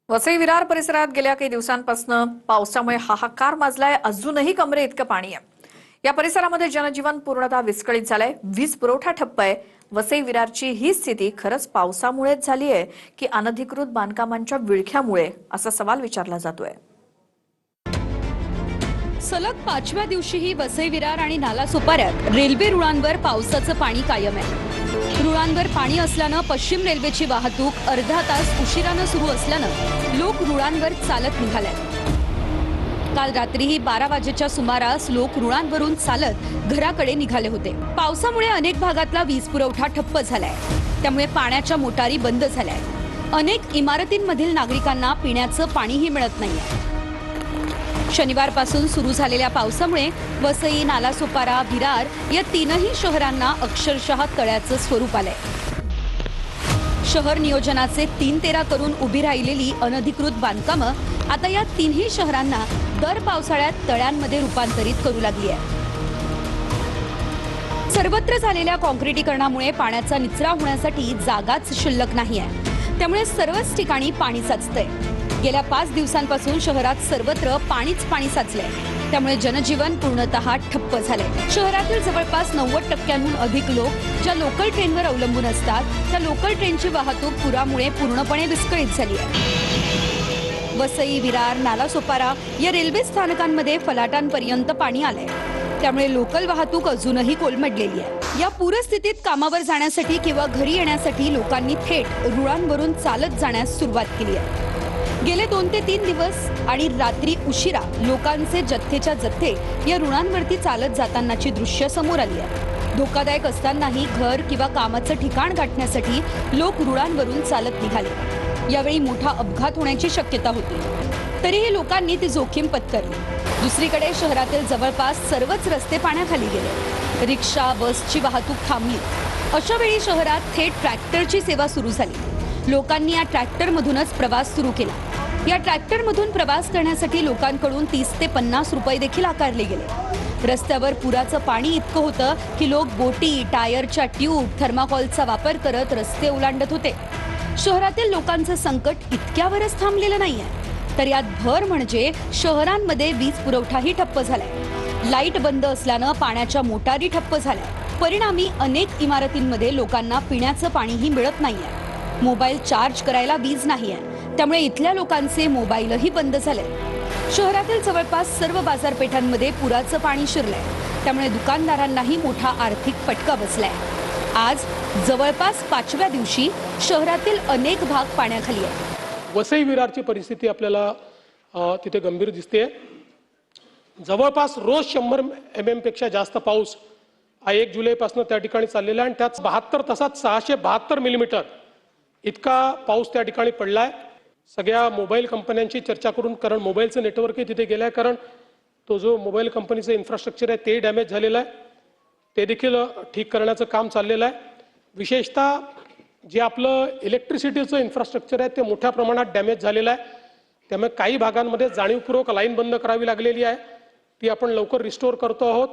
वसई विरार परिसरात गेल्या काही दिवसांपासून पावसामुळे हाहाकार माजलाय. अजूनही कमरे इतकं पाणी आहे. या परिसरामध्ये जनजीवन पूर्णतः विस्कळीत झालंय. वीज पुरवठा ठप्प आहे. वसई विरारची ही स्थिती खरंच पावसामुळेच झाली आहे की अनधिकृत बांधकामांच्या विळख्यामुळे, असा सवाल विचारला जातोय. सलग 5व्या दिवशीही वसई विरार आणि नालासोपाऱ्यात रेल्वे रुळांवर पावसाचं पाणी कायम आहे. रुळांवर पाणी असल्यानं पश्चिम रेल्वेची वाहतूक अर्धा तास उशिरानं सुरू असल्यानं लोक रुळांवर चालत निघालेत. काल रात्रीही 12 वाजेच्या सुमारास लोक रुळांवरून चालत घराकडे निघाले होते. पावसामुळे अनेक भागातला वीज पुरवठा ठप्प झालाय. त्यामुळे पाण्याच्या मोटारी बंद झाल्या. अनेक इमारतींमधील नागरिकांना पिण्याचं पाणीही मिळत नाहीये. शनिवारपासून सुरू झालेल्या पावसामुळे वसई, नालासोपारा, विरार या तीनही शहरांना अक्षरशः तळ्याचं स्वरूप आलंय. शहर नियोजनाचे 3-13 करून उभी राहिलेली अनधिकृत बांधकामं आता या तीनही शहरांना दर पावसाळ्यात तळ्यांमध्ये रूपांतरित करू लागली आहे. सर्वत्र झालेल्या काँक्रिटीकरणामुळे पाण्याचा निचरा होण्यासाठी जागाच शिल्लक नाहीये. त्यामुळे सर्वच ठिकाणी पाणी साचतंय. गेल्या 5 दिवसांपासून शहरात सर्वत्र पाणीच पाणी साचलंय. त्यामुळे जनजीवन पूर्णतः ठप्प झालंय. शहरातील जवळपास 90% अधिक लोक ज्या लोकल ट्रेनवर अवलंबून असतात, त्या लोकल ट्रेनची वाहतूक पुरामुळे पूर्णपणे विस्कळीत झाली आहे. वसई, विरार, नालासोपारा या रेल्वे स्थानकांमध्ये फलाटांपर्यंत पाणी आलंय. त्यामुळे लोकल वाहतूक अजूनही कोलमडलेली आहे. या पूरस्थितीत कामावर जाण्यासाठी किंवा घरी येण्यासाठी लोकांनी थेट रुळांवरून चालत जाण्यास सुरुवात केली आहे. गेले 2 ते 3 दिवस आणि रात्री उशिरा लोकांचे जथ्थेच्या जथ्थे या रुळांवरती चालत जातानाची दृश्य समोर आली आहे. धोकादायक असतानाही घर किंवा कामाचं ठिकाण गाठण्यासाठी लोक रुळांवरून चालत निघाले. यावेळी मोठा अपघात होण्याची शक्यता होती. तरीही लोकांनी ती जोखीम पत्करली. दुसरीकडे शहरातील जवळपास सर्वच रस्ते पाण्याखाली गेले. रिक्षा, बसची वाहतूक थांबली. अशा वेळी शहरात थेट ट्रॅक्टरची सेवा सुरू झाली. लोकांनी या ट्रॅक्टरमधूनच प्रवास सुरू केला. या ट्रॅक्टरमधून प्रवास करण्यासाठी लोकांकडून 30 ते 50 रुपये देखील आकारले गेले. रस्त्यावर पुराचं पाणी इतकं होतं की लोक बोटी, टायरच्या ट्यूब, थर्माकोलचा वापर करत रस्ते ओलांडत होते. शहरातील लोकांचं संकट इतक्यावरच थांबलेलं नाहीये, तर यात भर म्हणजे शहरांमध्ये वीज पुरवठाही ठप्प झालाय. लाईट बंद असल्यानं पाण्याच्या मोटारी ठप्प झाल्या. परिणामी अनेक इमारतींमध्ये लोकांना पिण्याचं पाणीही मिळत नाहीये. मोबाईल चार्ज करायला वीज नाहीये. त्यामुळे इथल्या लोकांचे मोबाईलही बंद झाले. शहरातील जवळपास सर्व बाजारपेठांमध्ये पुराचं पाणी शिरलंय. त्यामुळे दुकानदारांनाही मोठा आर्थिक फटका बसलाय. आज जवळपास 5व्या दिवशी शहरातील अनेक भाग पाण्याखाली आहे. वसई विरारची परिस्थिती आपल्याला तिथे गंभीर दिसते. जवळपास रोज 100 mm पेक्षा जास्त पाऊस 1 जुलैपासून त्या ठिकाणी चाललेला आहे आणि त्यात 72 तासात 672 मिलीमीटर इतका पाऊस त्या ठिकाणी पडलाय. सगळ्या मोबाईल कंपन्यांची चर्चा करून, कारण मोबाईलचं नेटवर्कही तिथे गेलं आहे, कारण तो जो मोबाईल कंपनीचं इन्फ्रास्ट्रक्चर आहे ते डॅमेज झालेलं आहे. ते देखील ठीक करण्याचं काम चाललेलं आहे. विशेषतः जे आपलं इलेक्ट्रिसिटीचं इन्फ्रास्ट्रक्चर आहे ते मोठ्या प्रमाणात डॅमेज झालेलं आहे. त्यामुळे काही भागांमध्ये जाणीवपूर्वक लाईन बंद करावी लागलेली आहे. ती आपण लवकर रिस्टोअर करतो आहोत.